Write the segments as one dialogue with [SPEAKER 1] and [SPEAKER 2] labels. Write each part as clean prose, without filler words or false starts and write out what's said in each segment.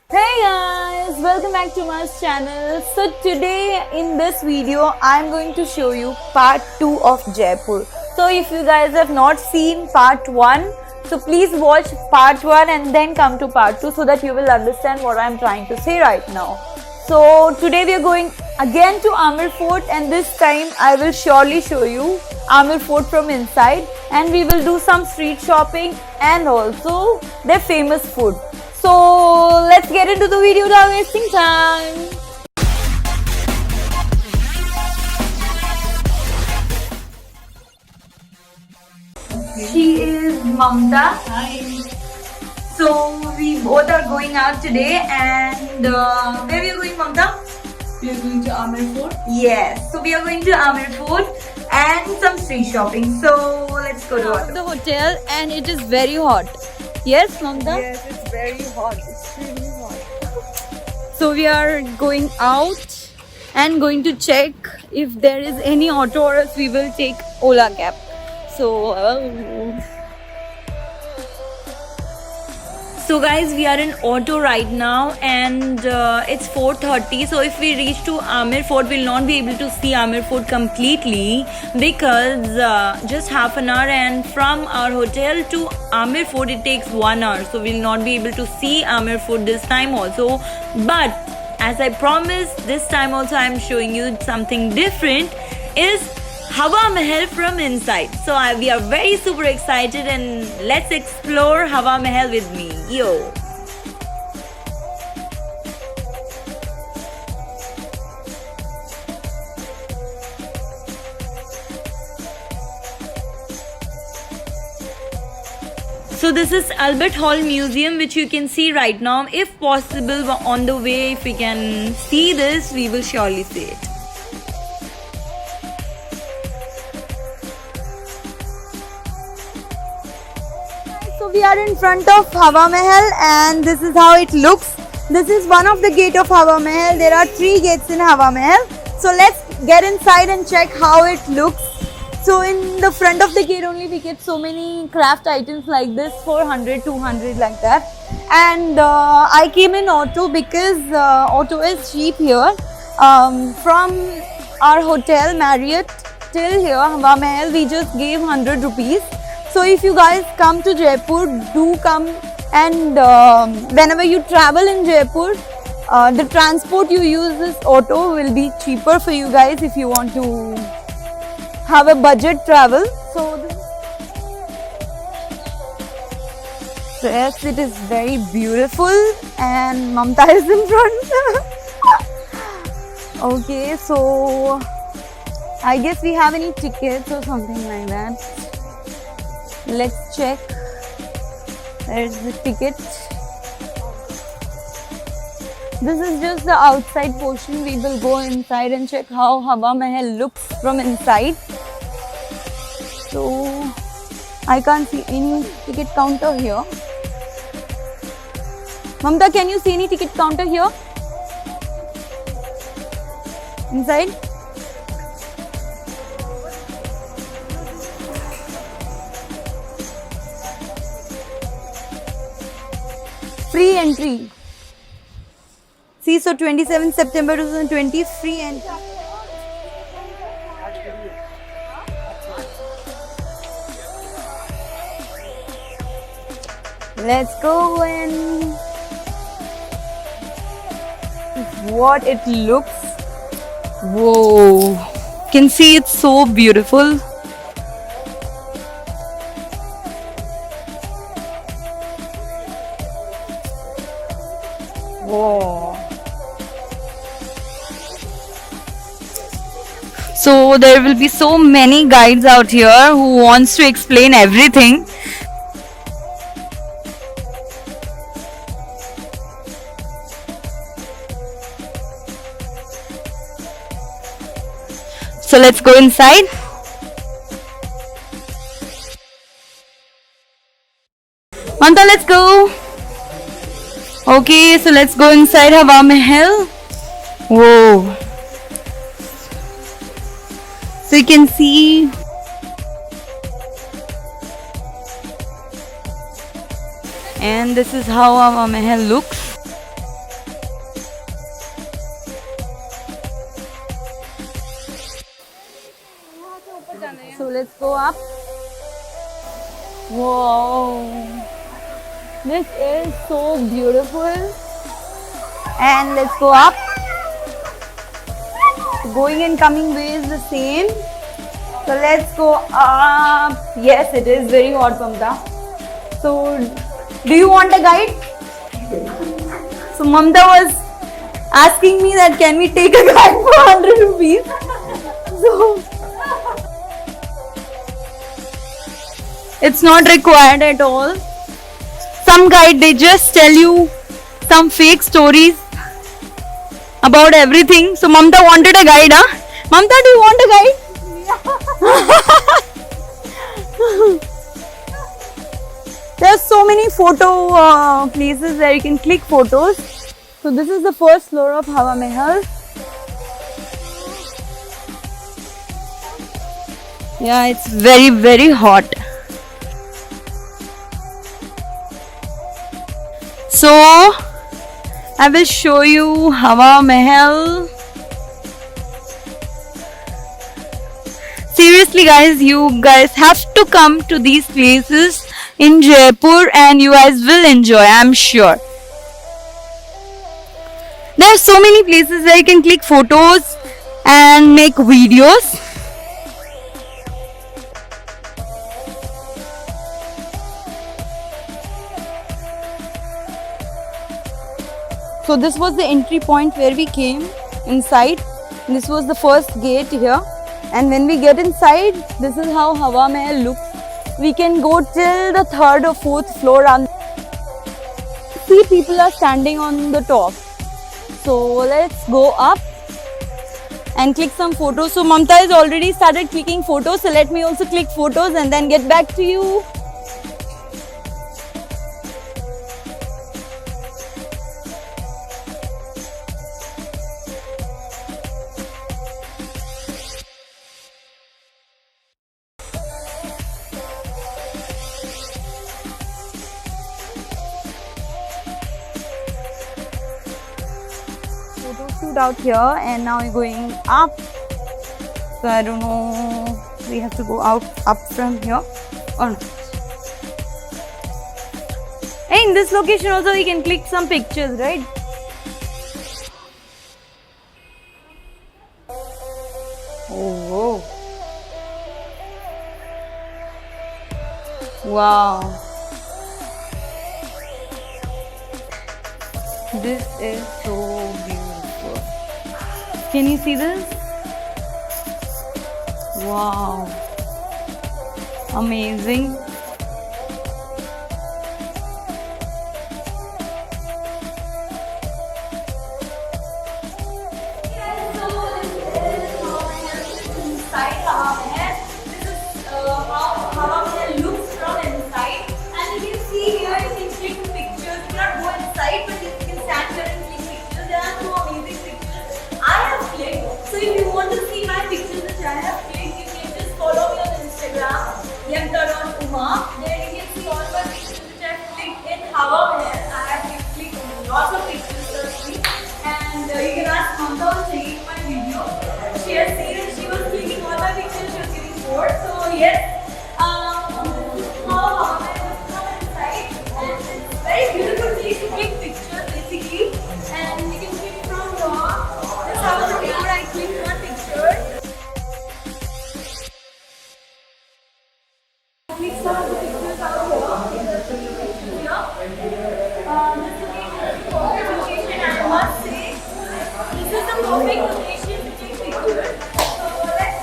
[SPEAKER 1] Hey guys, welcome back to my channel. So today in this video I'm going to show you part 2 of Jaipur. So if you guys have not seen part 1, so please watch part 1 and then come to part 2 so that you will understand what I'm trying to say right now. So today we are going again to Amer Fort, and this time I will surely show you Amer Fort from inside, and we will do some street shopping and also their famous food. So let's get into the video without wasting time. She is Mamta.
[SPEAKER 2] Hi.
[SPEAKER 1] So we both are going out today, and where we are going, Mamta?
[SPEAKER 2] We are going to Amer Fort.
[SPEAKER 1] Yes. So we are going to Amer Fort and some street shopping. So let's go to the hotel, and it is very hot. Yes, Mamta?
[SPEAKER 2] Yes, it's very hot. Extremely hot.
[SPEAKER 1] So we are going out and going to check if there is any auto, or else we will take Ola cab. So guys, we are in auto right now, and it's 4:30. So if we reach to Amer Fort, we'll not be able to see Amer Fort completely because just half an hour, and from our hotel to Amer Fort it takes 1 hour. So we'll not be able to see Amer Fort this time also. But as I promised, this time also I'm showing you something different. Is Hawa Mahal from inside. So we are very super excited, and let's explore Hawa Mahal with me. Yo! So this is Albert Hall Museum, which you can see right now. If possible, on the way, if we can see this, we will surely see it. So we are in front of Hawa Mahal, and this is how it looks. This is one of the gate of Hawa Mahal. There are 3 gates in Hawa Mahal. So let's get inside and check how it looks. So in the front of the gate only we get so many craft items like this for 100, 200 like that. And I came in auto because auto is cheap here. From our hotel Marriott till here Hawa Mahal we just gave 100 rupees. So if you guys come to Jaipur, do come, and whenever you travel in Jaipur, the transport you use, this auto, will be cheaper for you guys if you want to have a budget travel. So yes, it is very beautiful, and Mamta is in front. Okay, so I guess we have any tickets or something like that. Let's check. There's the ticket. This is just the outside portion. We will go inside and check how Hawa Mahal looks from inside. So I can't see any ticket counter here. Mamta, can you see any ticket counter here? Inside? Free entry. See, so 27 September 2020, free entry. Let's go in. What it looks. Whoa. Can see it's so beautiful. Whoa. So there will be so many guides out here who wants to explain everything. So let's go inside. Mamta, let's go. Okay, so let's go inside Hawa Mahal. Whoa. So you can see and this is how Hawa Mahal looks. let's go up. Wow, this is so beautiful. And let's go up. Going and coming way is the same. So let's go up. Yes, it is very hot, Mamta. So, do you want a guide? So Mamta was asking me that can we take a guide for 100 rupees? So it's not required at all. Some guide, they just tell you some fake stories about everything. So Mamta wanted a guide, huh? Mamta, do you want a guide? There are so many photo places where you can click photos. So this is the first floor of Hawa Mahal. Yeah, it's very, very hot. So I will show you Hawa Mahal. Seriously guys, you guys have to come to these places in Jaipur and you guys will enjoy, I'm sure. There are so many places where you can click photos and make videos. So this was the entry point where we came inside. This was the first gate here. And when we get inside, this is how Hawa Mahal looks. We can go till the 3rd or 4th floor and see people are standing on the top. So let's go up and click some photos. So Mamta has already started clicking photos. So let me also click photos and then get back to you. Photo shoot out here, and now we're going up. So I don't know, we have to go up from here or not. Hey, in this location also we can click some pictures, right? Oh, wow. This is so beautiful. Can you see this? Wow. Amazing. So if you want to see my pictures which I have clicked, you can just follow me on Instagram, yamta.uma. There you can see all my pictures which I have clicked in Hawa Mahal. I have clicked lots of pictures certainly, and you can ask Mamta on checking my video. She has seen it. She was clicking all my pictures. She was getting bored. So yes, this is how Hawa Mahal was from inside, and it's a very beautiful place to click pictures basically, and you can click from here. This is how the camera I clicked one picture. Click some of the pictures out here. This location is the perfect location, I must say. This is the perfect location to take pictures. So let's.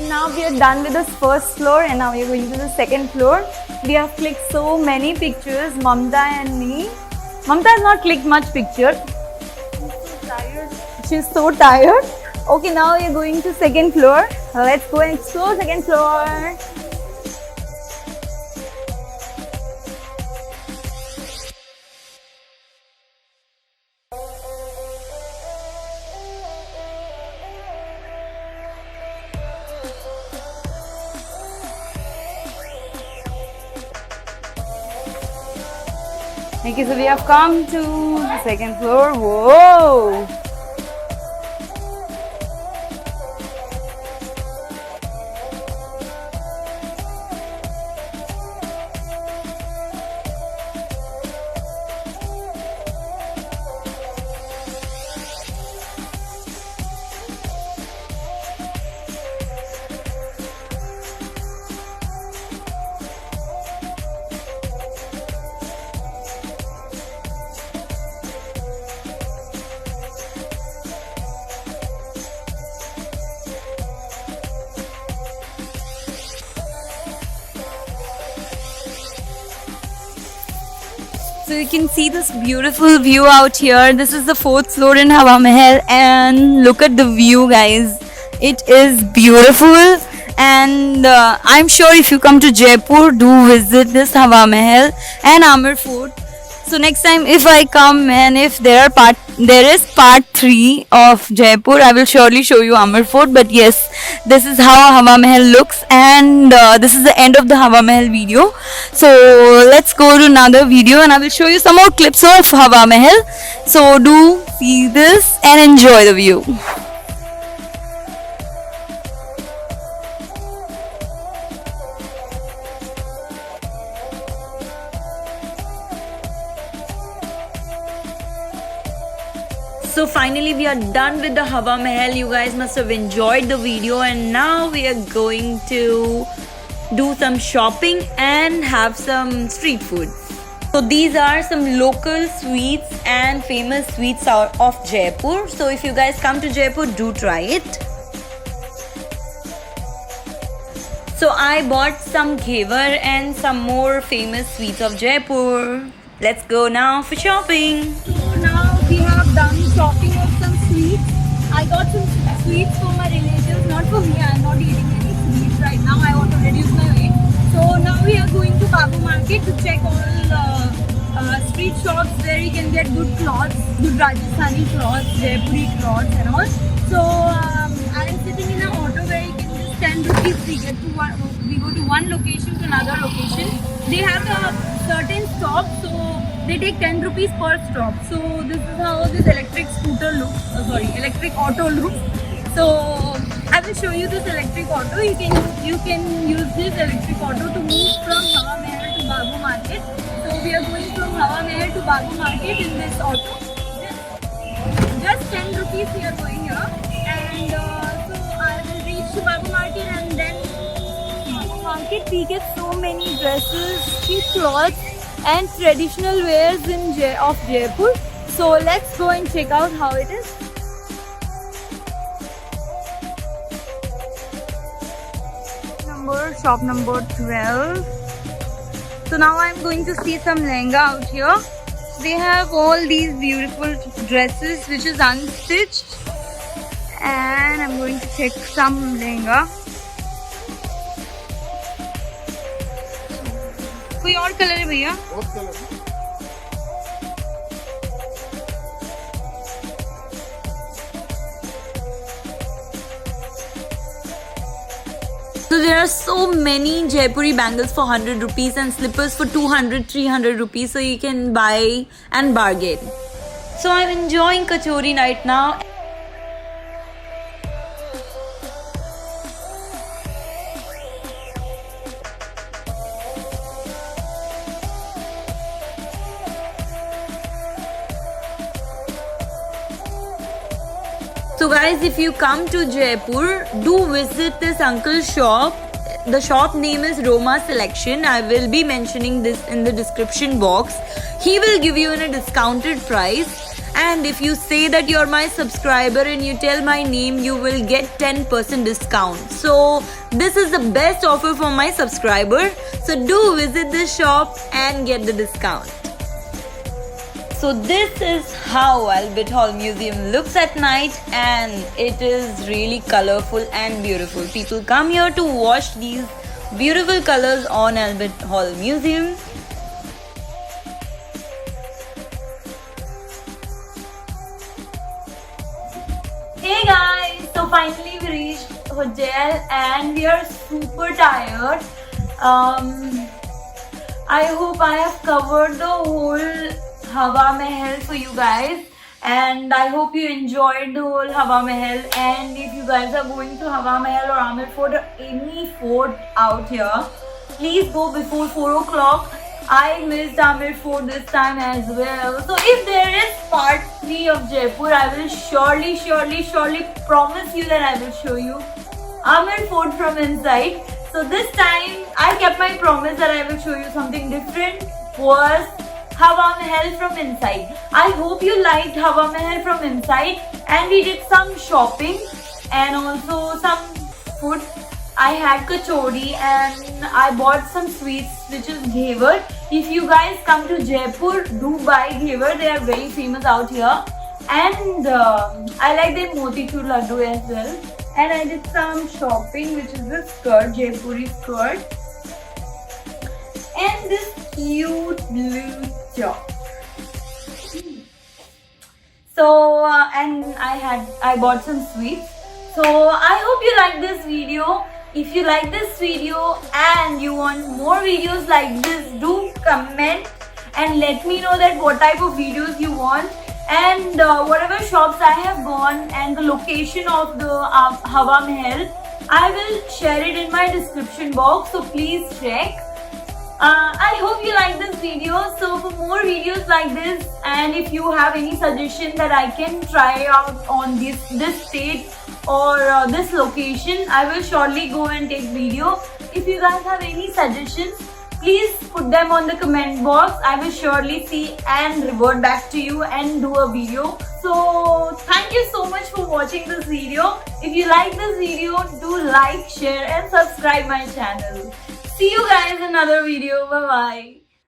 [SPEAKER 1] Now we are done with the first floor and now we are going to the second floor. We have clicked so many pictures, Mamta and me. Mamta has not clicked much picture. She's so tired. Okay, now we are going to second floor. Let's go and explore second floor. Okay, so we have come to the second floor. Whoa! So you can see this beautiful view out here. This is the fourth floor in Hawa Mahal and look at the view, guys. It is beautiful and I'm sure if you come to Jaipur, do visit this Hawa Mahal and Amber Fort. So next time if I come and if there is part 3 of Jaipur, I will surely show you Amber Fort. But yes, this is how Hawa Mahal looks and this is the end of the Hawa Mahal video. So let's go to another video and I will show you some more clips of Hawa Mahal. So do see this and enjoy the view. So finally we are done with the Hawa Mahal. You guys must have enjoyed the video and now we are going to do some shopping and have some street food. So these are some local sweets and famous sweets of Jaipur. So if you guys come to Jaipur, do try it. So I bought some ghevar and some more famous sweets of Jaipur. Let's go now for shopping. So now we have done shopping of some sweets. I got some sweets for my relatives, not for me. I am not eating any sweets right now. I want to reduce my weight. So now we are going to Babu Market to check all street shops where you can get good clothes, good Rajasthani clothes, Jaipuri clothes and all. So I am sitting in an auto where you can just 10 rupees we go to one location to another location. They have a certain stop, so they take 10 rupees per stop. So this is how this electric auto looks. So I will show you this electric auto. You can use this electric auto to move from Hawa Mahal to Babu Market. So we are going from Hawa Mahal to Babu Market in this auto. Just 10 rupees we are going here. And so I will reach to Babu Market and then Babu Market we get so many dresses, cheap clothes and traditional wares of Jaipur. So let's go and check out how it is. Shop number 12. So now I'm going to see some lehenga out here. They have all these beautiful dresses which is unstitched and I'm going to check some lehenga. कोई और colour है भैया? और colour So there are so many Jaipuri bangles for 100 rupees and slippers for 200-300 rupees, so you can buy and bargain. So I'm enjoying Kachori night now. So guys, if you come to Jaipur, do visit this uncle's shop. The shop name is Roma Selection. I will be mentioning this in the description box. He will give you in a discounted price And if you say that you're my subscriber and you tell my name, you will get 10% discount. So this is the best offer for my subscriber. So do visit this shop and get the discount. So this is how Albert Hall Museum looks at night, and it is really colorful and beautiful. People come here to watch these beautiful colors on Albert Hall Museum. Hey guys, so finally we reached hotel and we are super tired. I hope I have covered the whole Hawa Mahal for you guys, and I hope you enjoyed the whole Hawa Mahal. And if you guys are going to Hawa Mahal or Amer Fort or any fort out here, please go before 4 o'clock. I missed Amer Fort this time as well. So if there is part 3 of Jaipur, I will surely promise you that I will show you Amer Fort from inside. So this time I kept my promise that I will show you something different, was Hawa Mahal from inside. I hope you liked Hawa Mahal from inside, and we did some shopping and also some food. I had kachori and I bought some sweets, which is ghevar. If you guys come to Jaipur, do buy ghevar. They are very famous out here. And I like their motichur laddu as well. And I did some shopping, which is this skirt, Jaipuri skirt. And this cute blue top. So and I bought some sweets. So I hope you like this video. If you like this video and you want more videos like this, do comment and let me know that what type of videos you want, and whatever shops I have gone and the location of the Hawa Mahal, I will share it in my description box, so please check. I hope you like this video. So for more videos like this, and if you have any suggestion that I can try out on this state or this location, I will surely go and take video. If you guys have any suggestions, please put them on the comment box. I will surely see and revert back to you and do a video. So thank you so much for watching this video. If you like this video, do like, share and subscribe my channel. See you guys in another video. Bye bye.